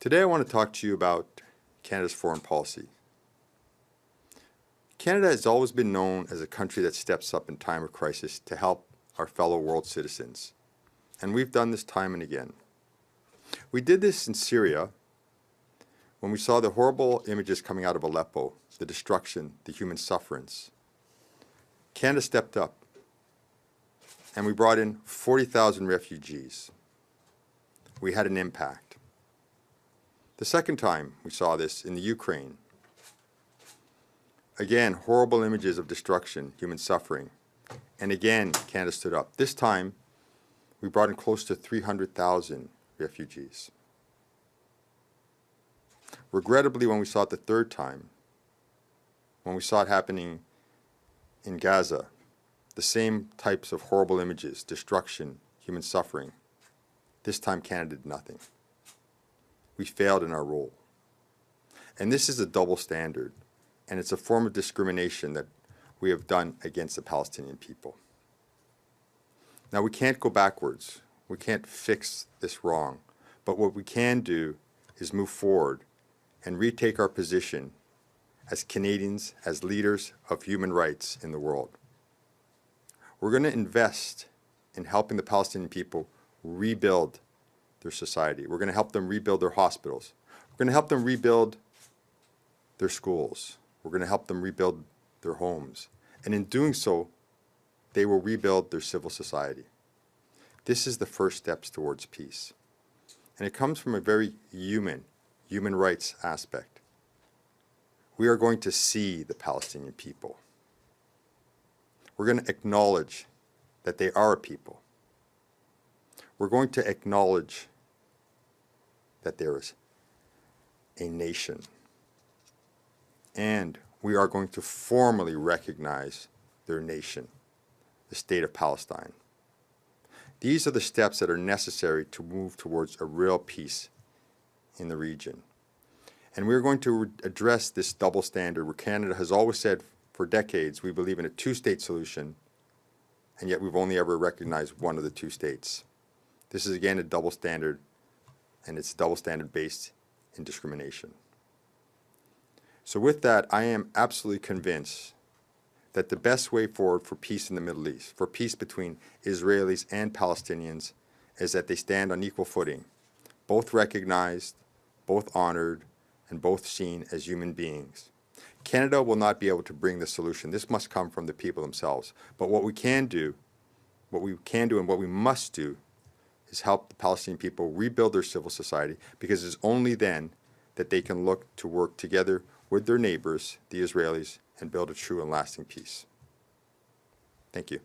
Today I want to talk to you about Canada's foreign policy. Canada has always been known as a country that steps up in time of crisis to help our fellow world citizens. And we've done this time and again. We did this in Syria when we saw the horrible images coming out of Aleppo, the destruction, the human sufferance. Canada stepped up and we brought in 40,000 refugees. We had an impact. The second time we saw this in the Ukraine. Again, horrible images of destruction, human suffering. And again, Canada stood up. This time, we brought in close to 300,000 refugees. Regrettably, when we saw it the third time, when we saw it happening in Gaza, the same types of horrible images, destruction, human suffering, this time Canada did nothing. We failed in our role. And this is a double standard, and it's a form of discrimination that we have done against the Palestinian people. Now, we can't go backwards. We can't fix this wrong. But what we can do is move forward and retake our position as Canadians, as leaders of human rights in the world. We're going to invest in helping the Palestinian people rebuild their society. We're going to help them rebuild their hospitals. We're going to help them rebuild their schools. We're going to help them rebuild their homes. And in doing so, they will rebuild their civil society. This is the first steps towards peace. And it comes from a very human rights aspect. We are going to see the Palestinian people. We're going to acknowledge that they are a people. We're going to acknowledge that there is a nation. And we are going to formally recognize their nation, the state of Palestine. These are the steps that are necessary to move towards a real peace in the region. And we're going to address this double standard where Canada has always said for decades we believe in a two-state solution, and yet we've only ever recognized one of the two states. This is again a double standard, and it's a double standard based in discrimination. So with that, I am absolutely convinced that the best way forward for peace in the Middle East, for peace between Israelis and Palestinians, is that they stand on equal footing, both recognized, both honored, and both seen as human beings. Canada will not be able to bring the solution. This must come from the people themselves. But what we can do and what we must do is help the Palestinian people rebuild their civil society, because it's only then that they can look to work together with their neighbors, the Israelis, and build a true and lasting peace. Thank you.